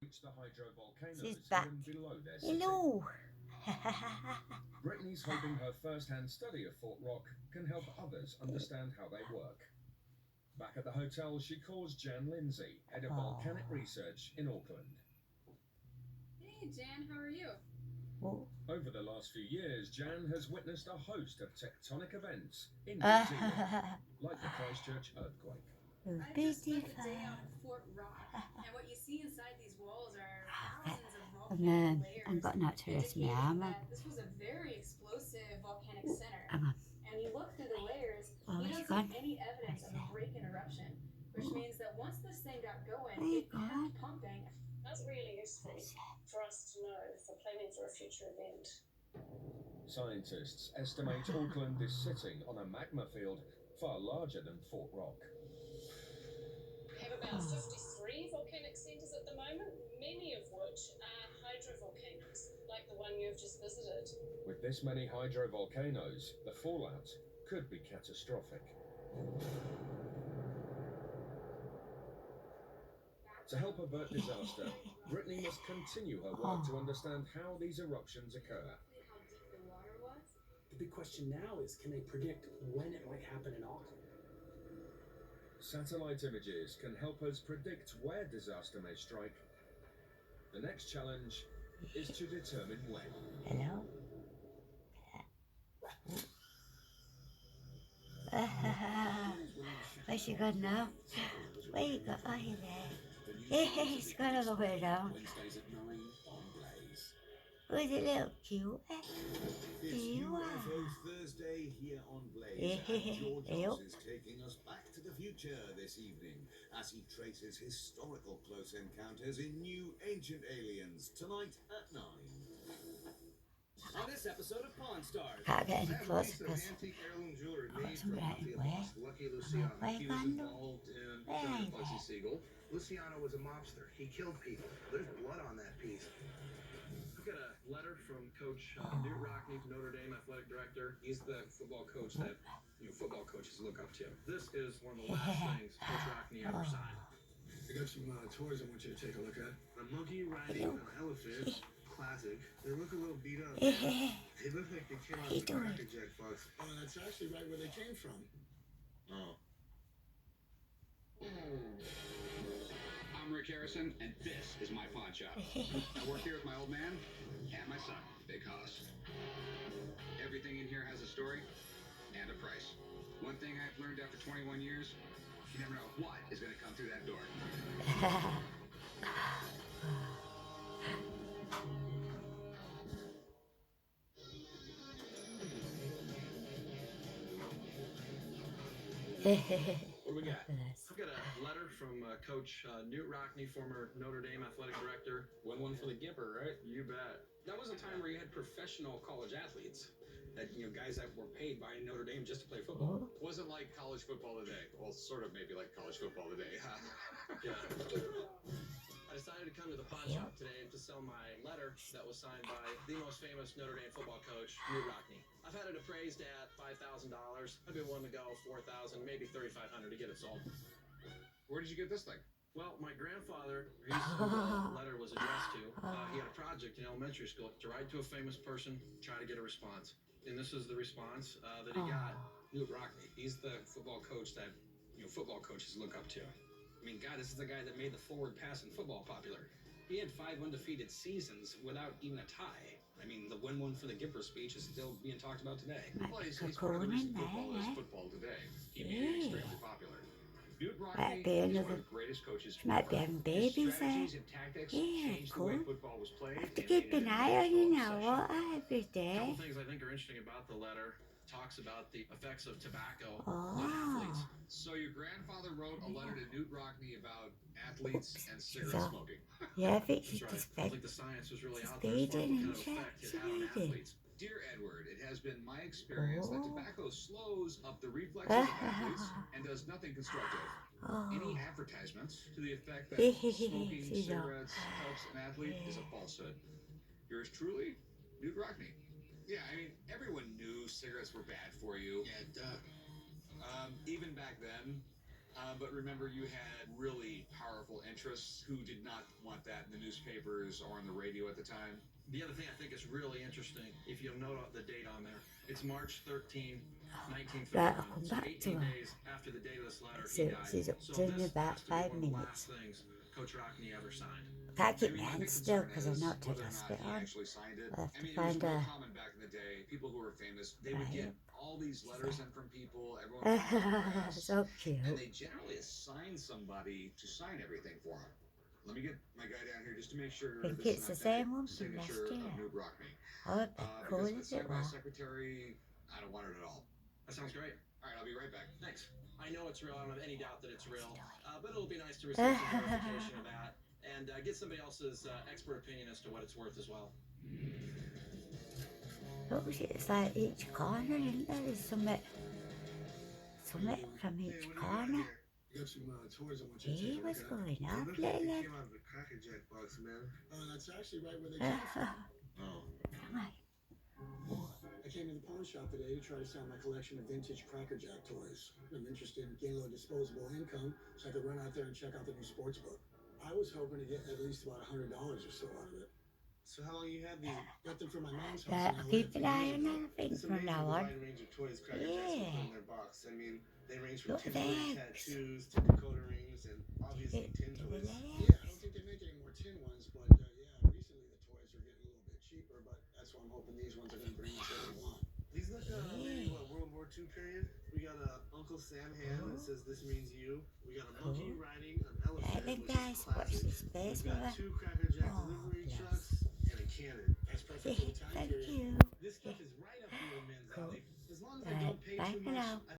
Reach the hydrovolcanoes She's back. hidden below their city. Hello. Brittany's hoping her first-hand study of Fort Rock can help others understand how they work. Back at the hotel, she calls Jan Lindsay, head of volcanic research in Auckland. Hey, Jan, how are you? Oh. Over the last few years, Jan has witnessed a host of tectonic events in New Zealand, like the Christchurch earthquake. I just spent the day out at Fort Rock, and what you see inside these walls are thousands of volcanic layers, I've got not to rest my indicating arm. that this was a very explosive volcanic center. Hang on. And you look through the layers, Oh, you it's don't gone. see any evidence of a break in eruption, which means that once this thing got going, There you it go. kept pumping. That's really useful for us to know if we're planning for a future event. Scientists estimate Auckland is sitting on a magma field far larger than Fort Rock. We have about 53 volcanic centres at the moment, many of which are hydrovolcanoes, like the one you've just visited. With this many hydrovolcanoes, the fallout could be catastrophic. To help avert disaster, Brittany must continue her work to understand how these eruptions occur. How deep the water was? The big question now is, can they predict when it might happen in Auckland? Satellite images can help us predict where disaster may strike. The next challenge is to determine when. Hello. Where's she gone now? Where you go? Oh, you're there. He's gone all the way down. Wednesdays at 9 on Blaze. Where's it, little cute? It's You are. UFO Thursday here on Blaze, and George is taking us back to the future this evening as he traces historical close encounters in new ancient aliens tonight at 9. On this episode of Pawn Stars. Can't get any I have a closer piece of because antique heirloom jewelry I've got made some from right mafia way. boss Lucky Luciano. Where He was gone? involved in Where killing is Bugsy it? Siegel. Luciano was a mobster. He killed people. There's blood on that piece. I've got a letter from Coach Newt Rockney, Notre Dame athletic director. He's the football coach that football coaches look up to. This is one of the last things Coach Rockney ever signed. I got some toys I want you to take a look at. A monkey riding an elephant. Classic. They look a little beat up. They look like they came out of the Cracker Jack box. Oh, that's actually right where they came from. Oh. I'm Rick Harrison, and this is my pawn shop. I work here with my old man and my son, Big Hoss. Everything in here has a story and a price. One thing I've learned after 21 years, you never know what is going to come through that door. What do we got? I've got a letter from Coach Newt Rockney, former Notre Dame athletic director. Won one for the Gipper, right? You bet. That was a time where you had professional college athletes. That, guys that were paid by Notre Dame just to play football. Wasn't like college football today. Well, sort of maybe like college football today. Yeah. I decided to come to the pawn shop today to sell my letter that was signed by the most famous Notre Dame football coach, Newt Rockney. I've had it appraised at $5,000. I've been willing to go $4,000, maybe $3,500 to get it sold. Where did you get this thing? Well, my grandfather, who the letter was addressed to, he had a project in elementary school to write to a famous person, try to get a response. And this is the response that he got. Newt Rockney. He's the football coach that football coaches look up to. I mean, God, this is the guy that made the forward pass in football popular. He had 5 undefeated seasons without even a tie. I mean, the win one for the Gipper speech is still being talked about today. Well, he's part of the reason football is football today. He made it extremely popular. Newt Rockney is one of the greatest coaches might be having babies there. strategies and tactics changed the way football was played. I have to keep an eye on you now, what? Every A day. couple things I think are interesting about the letter. Talks about the effects of tobacco on Oh. athletes. So your grandfather wrote a letter to Newt Rockney about athletes and cigarette So- smoking. Yeah, I think she's That's right. just I fed. think the science was really She's out there as far as feeding what kind of and effect she's it had on feeding. athletes. Dear Edward, it has been my experience that Oh. tobacco slows up the reflexes of athletes and does nothing constructive. Any Oh. advertisements to the effect that She's smoking all- cigarettes helps an athlete is a falsehood. Yours truly, Newt Rockney. Yeah, I mean, everyone knew cigarettes were bad for you. Yeah, duh. Even back then, But remember, you had really powerful interests who did not want that in the newspapers or on the radio at the time. The other thing I think is really interesting, if you'll note the date on there, it's March 13, Right, 1931. I'll come So back to 18 her. days after the date of this letter, So he died. she's up So to in this about has to be 5 one of the minutes. last things Coach Rockney ever signed. Can't keep Maybe my my hand big still concern because I'm is not taking whether a or not spit he on. actually signed it. I'll have I to mean, it was find real a. common back in the day. People who were famous, they would get all these letters in from people. Everyone would autographs, So and cute. they generally assign somebody to sign everything for them. Let me get my guy down here just to make sure I think this it's is the an same one authentic from last signature year. of Newt Rockney. Oh, it'd be cool Because if it's if it signed by a were. secretary, I don't want it at all. That sounds great. All right, I'll be right back. Thanks. I know it's real. I don't have any doubt that it's real. But it'll be nice to receive some verification of that and get somebody else's expert opinion as to what it's worth as well. Oh, it's like each corner, isn't there? There's something from each corner. Got some toys I want you to Hey, take a what's look at. going They on, look like they Lily? came out of a Cracker Jack box, man. That's actually right where they came from. Oh. Come on. I came to the pawn shop today to try to sell my collection of vintage Cracker Jack toys. I'm interested in getting a little disposable income so I could run out there and check out the new sports book. I was hoping to get at least about $100 or so out of it. So how long you had these? Got them from my mom's house. Yeah, keep an eye on everything It's from amazing now the on. wide range of toys Cracker Jacks will Yeah. put in their box. I mean, they range from Look at temporary that. tattoos to Dakota rings and obviously tin Look at toys. that. Yeah, I don't think they make any more tin ones, but yeah, recently the toys are getting a little bit cheaper, but that's why I'm hoping these ones are going to bring us what we want. These look maybe World War II period. We got Uncle Sam hand that says this means you. We got a monkey riding an elephant, Right then, which guys, is watch classic. this space, We've got brother. 2 Cracker Jack Oh, delivery bless. trucks and a cannon. That's perfect for the time Thank period. you. This stuff is right up the old man's Cool. alley. As long as I Right, don't pay bye too for much, now. I